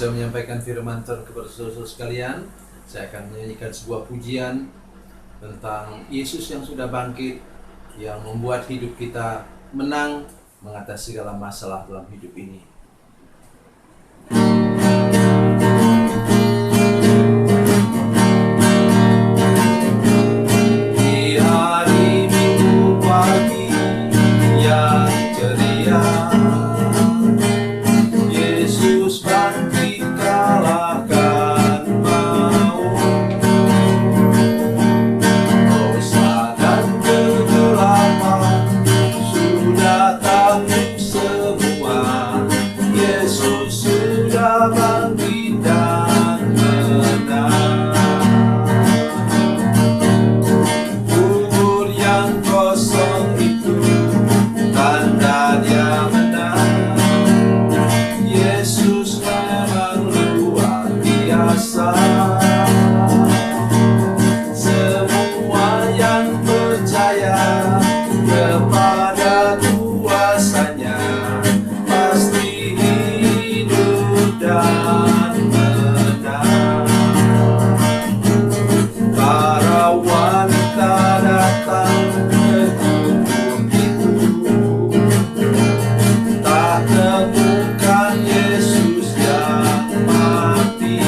saya menyampaikan firman Tuhan kepada saudara-saudara sekalian, saya akan menyanyikan sebuah pujian tentang Yesus yang sudah bangkit, yang membuat hidup kita menang mengatasi segala masalah dalam hidup ini. Di hari Minggu pagi yang ceria, Yesus bangkit kalahkan maut. Dosa dan kegelapan sudah takluk semua. Yesus sudah bangkit dan menang. Kubur yang kosong itu tanda Dia menang. Yesus memang luar biasa. Semua yang percaya kepada kuasa-Nya pasti hidup dan menang. Para wanita datang ke kubur itu, tak temukan Yesus yang mati.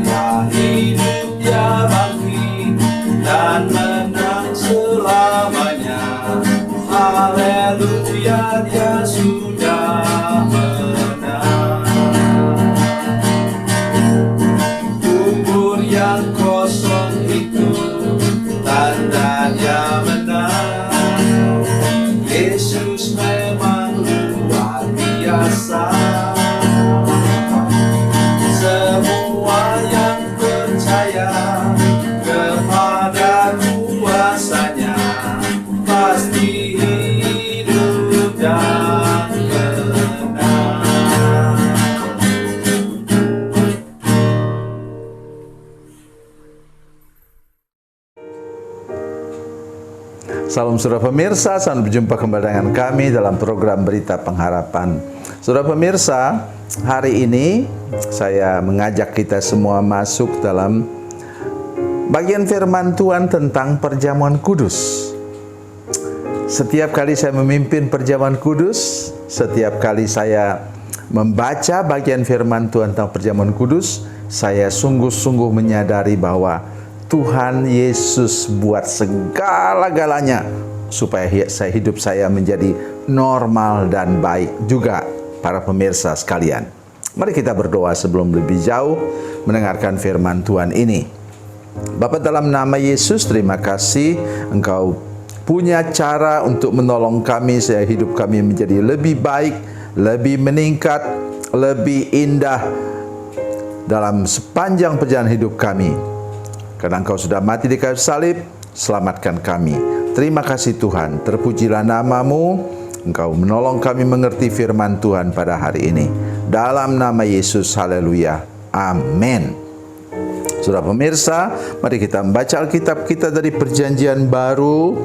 Dia hidup, Dia bangkit dan menang selamanya. Haleluya, Dia sudah menang. Kubur yang kosong itu tanda Dia menang. Yesus memang luar biasa. Semua yang percaya kepada kuasa-Nya pasti hidup dan menang. Salam saudara pemirsa, selamat berjumpa kembali dengan kami dalam program Berita Pengharapan. Saudara pemirsa, hari ini saya mengajak kita semua masuk dalam bagian firman Tuhan tentang perjamuan kudus. Setiap kali saya memimpin perjamuan kudus, setiap kali saya membaca bagian firman Tuhan tentang perjamuan kudus, saya sungguh-sungguh menyadari bahwa Tuhan Yesus buat segala-galanya supaya hidup saya menjadi normal dan baik juga, para pemirsa sekalian. Mari kita berdoa sebelum lebih jauh mendengarkan firman Tuhan ini. Bapa, dalam nama Yesus, terima kasih Engkau punya cara untuk menolong kami sehingga hidup kami menjadi lebih baik, lebih meningkat, lebih indah dalam sepanjang perjalanan hidup kami. Karena Engkau sudah mati di kayu salib, selamatkan kami. Terima kasih Tuhan, terpujilah nama-Mu. Engkau menolong kami mengerti firman Tuhan pada hari ini. Dalam nama Yesus, haleluya, amin. Saudara pemirsa, mari kita membaca Alkitab kita dari Perjanjian Baru,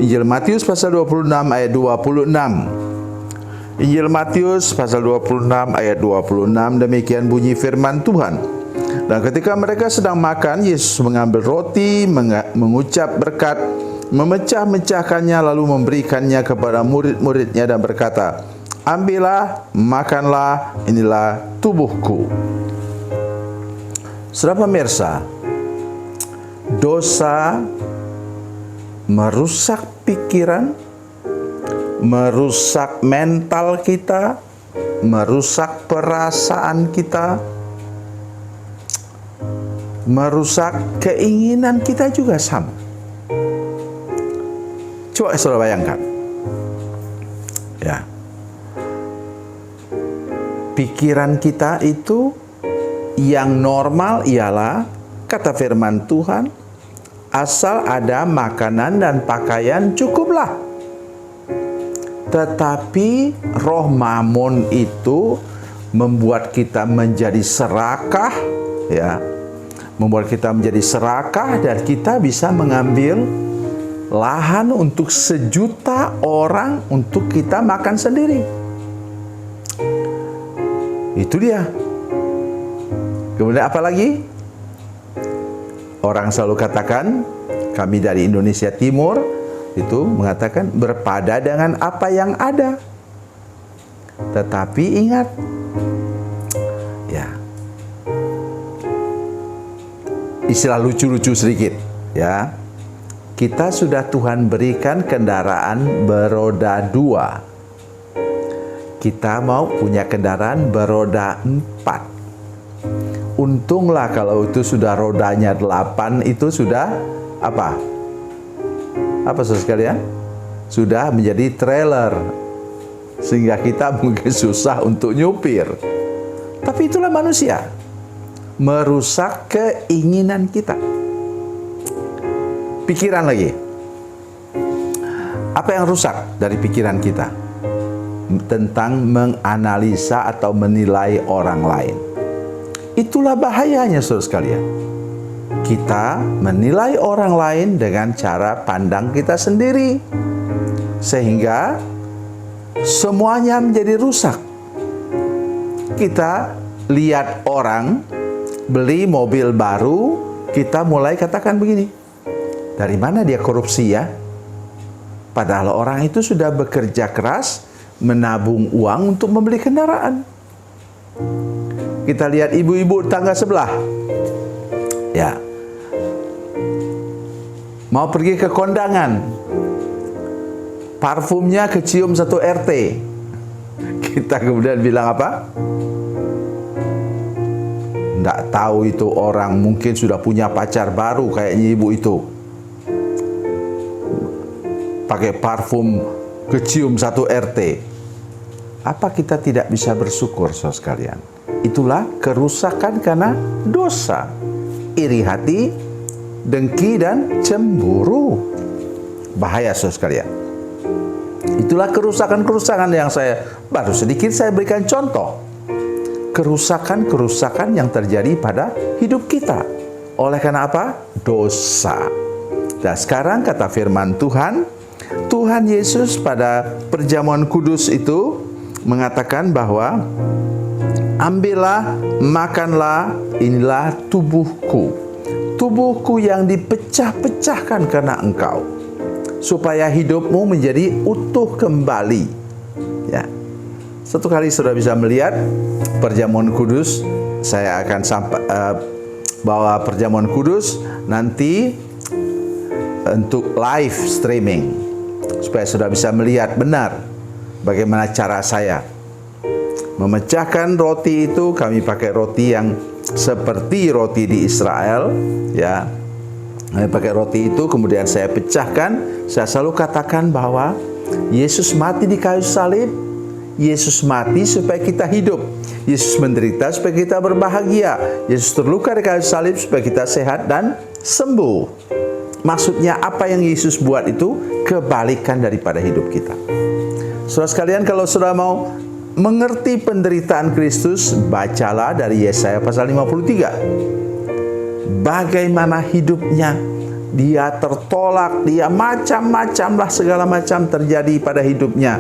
Injil Matius pasal 26 ayat 26. Injil Matius pasal 26 ayat 26, demikian bunyi firman Tuhan. Dan ketika mereka sedang makan, Yesus mengambil roti, mengucap berkat, memecah-mecahkannya, lalu memberikannya kepada murid-muridnya dan berkata, "Ambillah, makanlah, inilah tubuhku." Saudara pemirsa, dosa merusak pikiran, merusak mental kita, merusak perasaan kita, merusak keinginan kita juga sama. Coba saudara bayangkan, ya, pikiran kita itu yang normal ialah, kata firman Tuhan, asal ada makanan dan pakaian cukuplah. Tetapi roh mamun itu membuat kita menjadi serakah, ya, membuat kita menjadi serakah, dan kita bisa mengambil lahan untuk 1 juta orang untuk kita makan sendiri. Itu dia. Kemudian apa lagi? Orang selalu katakan, kami dari Indonesia Timur itu mengatakan berpada dengan apa yang ada. Tetapi ingat, ya, istilah lucu-lucu sedikit, ya. Kita sudah Tuhan berikan kendaraan beroda 2. Kita mau punya kendaraan beroda 4. Untunglah kalau itu sudah rodanya 8, itu sudah apa? Apa saudara sekalian? Sudah menjadi trailer. Sehingga kita mungkin susah untuk nyupir. Tapi itulah manusia. Merusak keinginan kita. Pikiran lagi. Apa yang rusak dari pikiran kita? Tentang menganalisa atau menilai orang lain. Itulah bahayanya saudara sekalian. Kita menilai orang lain dengan cara pandang kita sendiri. Sehingga semuanya menjadi rusak. Kita lihat orang beli mobil baru, kita mulai katakan begini, dari mana dia korupsi ya? Padahal orang itu sudah bekerja keras, menabung uang untuk membeli kendaraan. Kita lihat ibu-ibu tangga sebelah, ya, mau pergi ke kondangan, parfumnya kecium satu RT. Kita kemudian bilang apa? Nggak tahu itu orang mungkin sudah punya pacar baru kayaknya ibu itu. Pakai parfum kecium satu RT. Apa kita tidak bisa bersyukur saudara sekalian? Itulah kerusakan karena dosa, iri hati, dengki dan cemburu. Bahaya saudara sekalian. Itulah kerusakan-kerusakan yang baru sedikit saya berikan contoh. Kerusakan-kerusakan yang terjadi pada hidup kita. Oleh karena apa? Dosa. Dan sekarang kata firman Tuhan, Tuhan Yesus pada perjamuan kudus itu mengatakan bahwa ambillah, makanlah, inilah tubuhku. Tubuhku yang dipecah-pecahkan karena engkau, supaya hidupmu menjadi utuh kembali. Ya. Satu kali sudah bisa melihat perjamuan kudus, saya akan bawa perjamuan kudus nanti untuk live streaming, supaya sudah bisa melihat benar bagaimana cara saya memecahkan roti itu. Kami pakai roti yang seperti roti di Israel, ya. Kami pakai roti itu, kemudian saya pecahkan. Saya selalu katakan bahwa Yesus mati di kayu salib. Yesus mati supaya kita hidup. Yesus menderita supaya kita berbahagia. Yesus terluka di kayu salib supaya kita sehat dan sembuh. Maksudnya apa yang Yesus buat itu kebalikan daripada hidup kita. Saudara sekalian, kalau saudara mau mengerti penderitaan Kristus, bacalah dari Yesaya pasal 53. Bagaimana hidupnya, dia tertolak, dia macam-macam lah, segala macam terjadi pada hidupnya.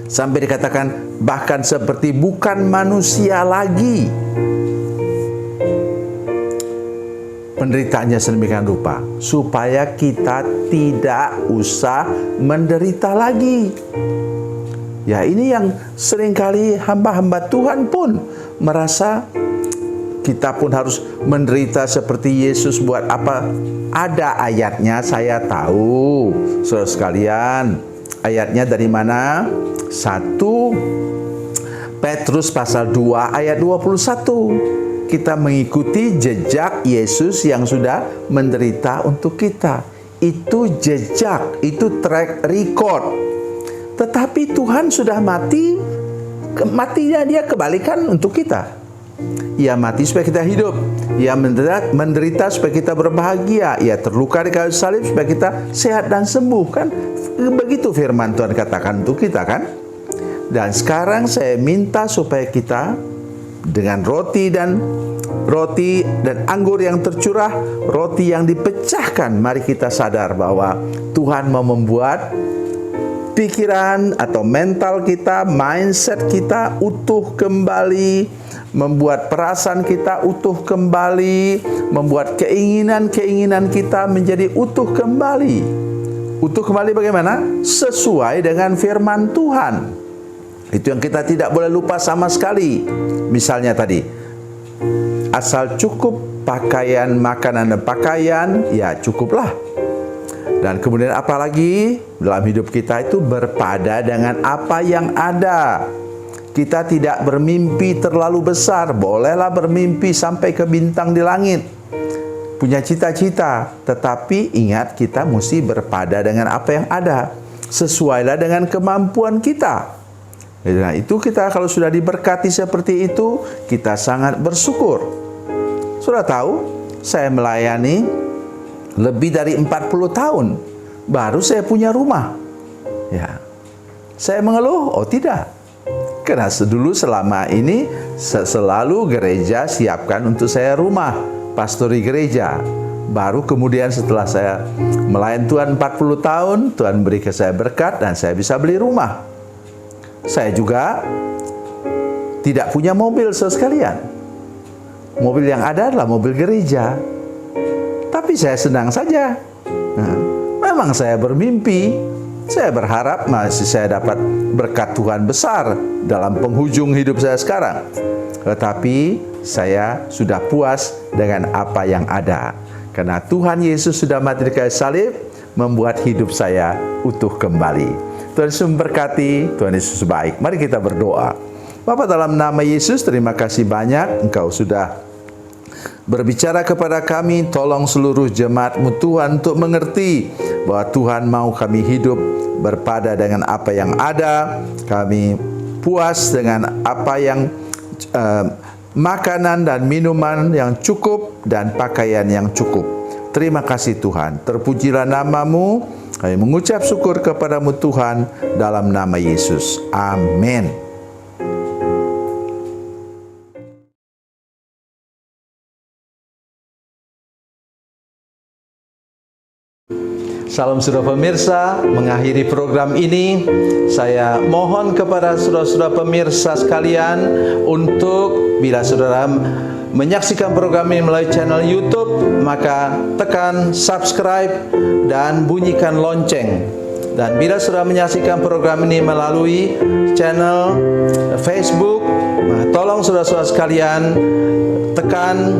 Sampai dikatakan bahkan seperti bukan manusia lagi. Penderitaannya sedemikian rupa supaya kita tidak usah menderita lagi. Ya, ini yang seringkali hamba-hamba Tuhan pun merasa kita pun harus menderita seperti Yesus. Buat apa? Ada ayatnya, saya tahu. Saudara sekalian, ayatnya dari mana? 1 Petrus pasal 2 ayat 21. Kita mengikuti jejak Yesus yang sudah menderita untuk kita. Itu jejak, itu track record. Tetapi Tuhan sudah mati, matinya dia kebalikan untuk kita. Ia mati supaya kita hidup. Ia menderita supaya kita berbahagia. Ia terluka di kayu salib supaya kita sehat dan sembuh. Kan begitu firman Tuhan katakan untuk kita, kan? Dan sekarang saya minta supaya kita dengan roti dan anggur yang tercurah, roti yang dipecahkan, mari kita sadar bahwa Tuhan mau membuat pikiran atau mental kita, mindset kita utuh kembali, membuat perasaan kita utuh kembali, membuat keinginan-keinginan kita menjadi utuh kembali. Utuh kembali bagaimana? Sesuai dengan firman Tuhan. Itu yang kita tidak boleh lupa sama sekali. Misalnya tadi, asal cukup pakaian, makanan dan pakaian, ya cukuplah. Dan kemudian apalagi dalam hidup kita itu berpada dengan apa yang ada. Kita tidak bermimpi terlalu besar, bolehlah bermimpi sampai ke bintang di langit. Punya cita-cita, tetapi ingat kita mesti berpada dengan apa yang ada. Sesuailah dengan kemampuan kita. Nah, itu kita kalau sudah diberkati seperti itu, kita sangat bersyukur. Sudah tahu, saya melayani lebih dari 40 tahun, baru saya punya rumah. Ya, saya mengeluh? Oh tidak. Karena dulu selama ini selalu gereja siapkan untuk saya rumah, pastori gereja. Baru kemudian setelah saya melayani Tuhan 40 tahun, Tuhan beri ke saya berkat dan saya bisa beli rumah. Saya juga tidak punya mobil sekalian. Mobil yang ada adalah mobil gereja. Tapi saya senang saja. Nah, memang saya bermimpi. Saya berharap masih saya dapat berkat Tuhan besar dalam penghujung hidup saya sekarang. Tetapi saya sudah puas dengan apa yang ada. Karena Tuhan Yesus sudah mati di kayu salib, membuat hidup saya utuh kembali. Tuhan Yesus memberkati, Tuhan Yesus baik. Mari kita berdoa. Bapa, dalam nama Yesus, terima kasih banyak Engkau sudah berbicara kepada kami. Tolong seluruh jemaat-Mu Tuhan untuk mengerti bahwa Tuhan mau kami hidup berpada dengan apa yang ada. Kami puas dengan apa yang makanan dan minuman yang cukup dan pakaian yang cukup. Terima kasih Tuhan. Terpujilah nama-Mu. Kami mengucap syukur kepada-Mu Tuhan dalam nama Yesus. Amin. Salam saudara pemirsa, mengakhiri program ini saya mohon kepada saudara-saudara pemirsa sekalian untuk bila saudara menyaksikan program ini melalui channel YouTube, maka tekan subscribe dan bunyikan lonceng. Dan bila saudara menyaksikan program ini melalui channel Facebook, tolong saudara-saudara sekalian tekan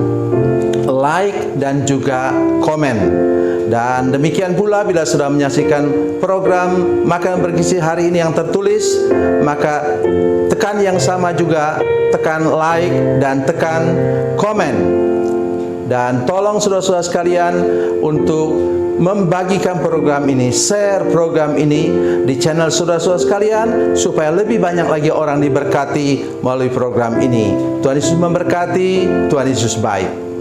like dan juga komen. Dan demikian pula bila sudah menyaksikan program Makanan Bergizi hari ini yang tertulis, maka tekan yang sama juga, tekan like dan tekan komen. Dan tolong saudara-saudara sekalian untuk membagikan program ini, share program ini di channel saudara-saudara sekalian, supaya lebih banyak lagi orang diberkati melalui program ini. Tuhan Yesus memberkati, Tuhan Yesus baik.